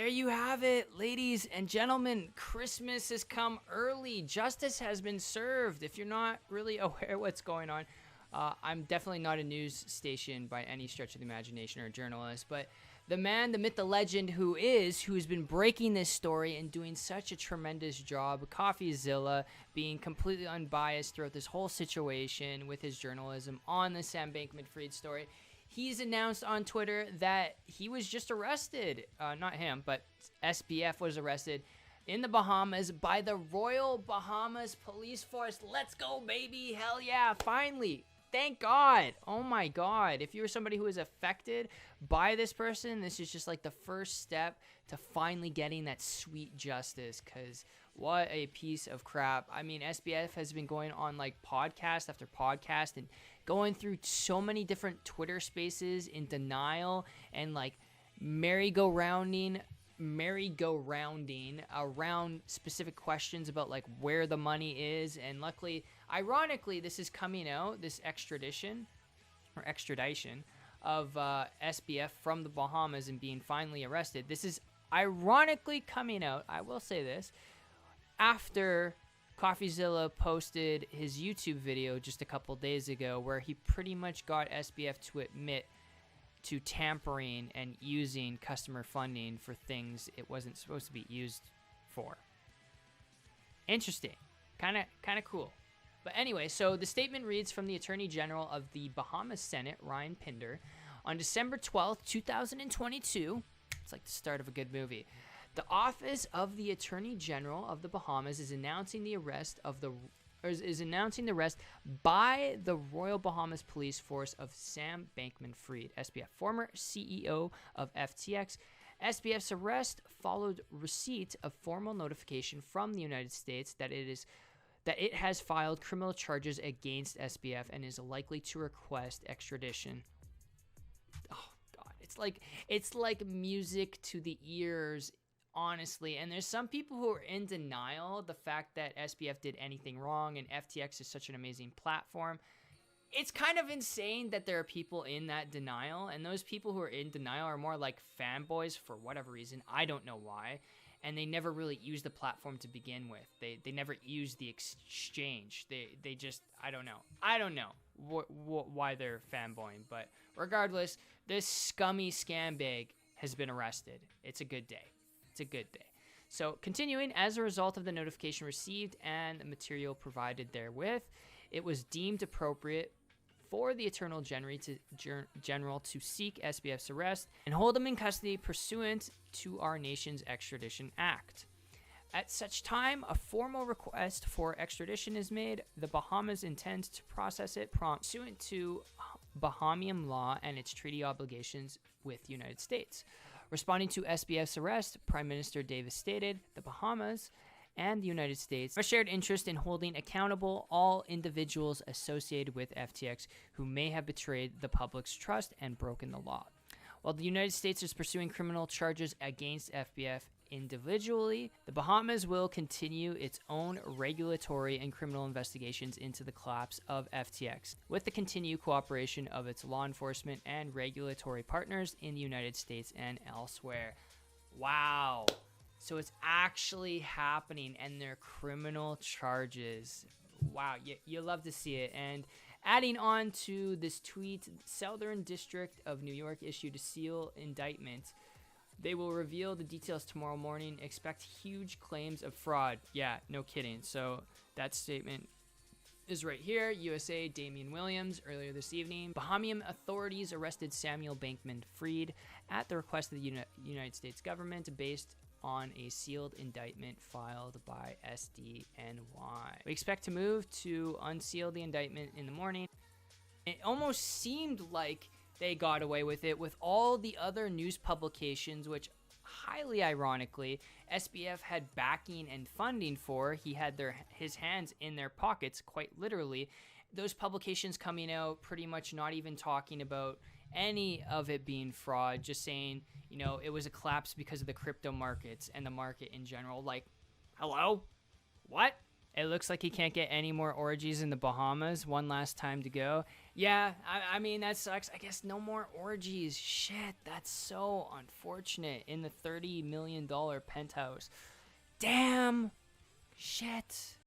there you have it, ladies and gentlemen. Christmas has come early. Justice has been served. If you're not really aware what's going on, I'm definitely not a news station by any stretch of the imagination or a journalist, but the man, the myth, the legend who's been breaking this story and doing such a tremendous job, Coffeezilla, being completely unbiased throughout this whole situation with his journalism on the Sam Bankman-Fried story. He's announced on Twitter that he was just arrested. Not him, but SBF was arrested in the Bahamas by the Royal Bahamas Police Force. Let's go, baby. Hell yeah. Finally. Thank God. Oh my God. If you're somebody who is affected by this person, this is just like the first step to finally getting that sweet justice, because what a piece of crap. I mean, SBF has been going on like podcast after podcast and going through so many different Twitter spaces in denial and like merry-go-rounding around specific questions about like where the money is. And luckily, ironically, this is coming out, this extradition of SBF from the Bahamas and being finally arrested. This is ironically coming out, I will say this, after Coffeezilla posted his YouTube video just a couple days ago where he pretty much got SBF to admit to tampering and using customer funding for things it wasn't supposed to be used for. Interesting. Kind of cool. But anyway, so the statement reads from the Attorney General of the Bahamas Senate, Ryan Pinder, on December 12th, 2022. It's like the start of a good movie. The Office of the Attorney General of the Bahamas is announcing the arrest by the Royal Bahamas Police Force of Sam Bankman-Fried, SBF, former CEO of FTX. SBF's arrest followed receipt of formal notification from the United States that it has filed criminal charges against SBF and is likely to request extradition. Oh God, it's like music to the ears, honestly. And there's some people who are in denial the fact that SBF did anything wrong and FTX is such an amazing platform. It's kind of insane that there are people in that denial, and those people who are in denial are more like fanboys for whatever reason. I don't know why. And they never really used the platform to begin with. They never used the exchange. They just, I don't know why they're fanboying. But regardless, this scummy scambag has been arrested. It's a good day. It's a good day. So continuing, as a result of the notification received and the material provided therewith, it was deemed appropriate for the Attorney General to seek SBF's arrest and hold him in custody pursuant to our nation's Extradition Act. At such time, a formal request for extradition is made. The Bahamas intends to process it pursuant to Bahamian law and its treaty obligations with the United States. Responding to SBF's arrest, Prime Minister Davis stated, the Bahamas and the United States have a shared interest in holding accountable all individuals associated with FTX who may have betrayed the public's trust and broken the law. While the United States is pursuing criminal charges against FBF individually, the Bahamas will continue its own regulatory and criminal investigations into the collapse of FTX, with the continued cooperation of its law enforcement and regulatory partners in the United States and elsewhere. Wow. So it's actually happening, and they're criminal charges. Wow, you love to see it. And adding on to this tweet, Southern District of New York issued a seal indictment. They will reveal the details tomorrow morning. Expect huge claims of fraud. Yeah, no kidding. So that statement is right here. USA, Damian Williams, earlier this evening. Bahamian authorities arrested Samuel Bankman-Fried at the request of the United States government based on a sealed indictment filed by SDNY. We expect to move to unseal the indictment in the morning. It almost seemed like they got away with it with all the other news publications, which highly ironically, SBF had backing and funding for. He had his hands in their pockets, quite literally. Those publications coming out pretty much not even talking about any of it being fraud, just saying, you know, it was a collapse because of the crypto markets and the market in general. Like, hello? What? It looks like he can't get any more orgies in the Bahamas. One last time to go. Yeah, I mean, that sucks. I guess no more orgies. Shit, that's so unfortunate. In the $30 million penthouse. Damn. Shit.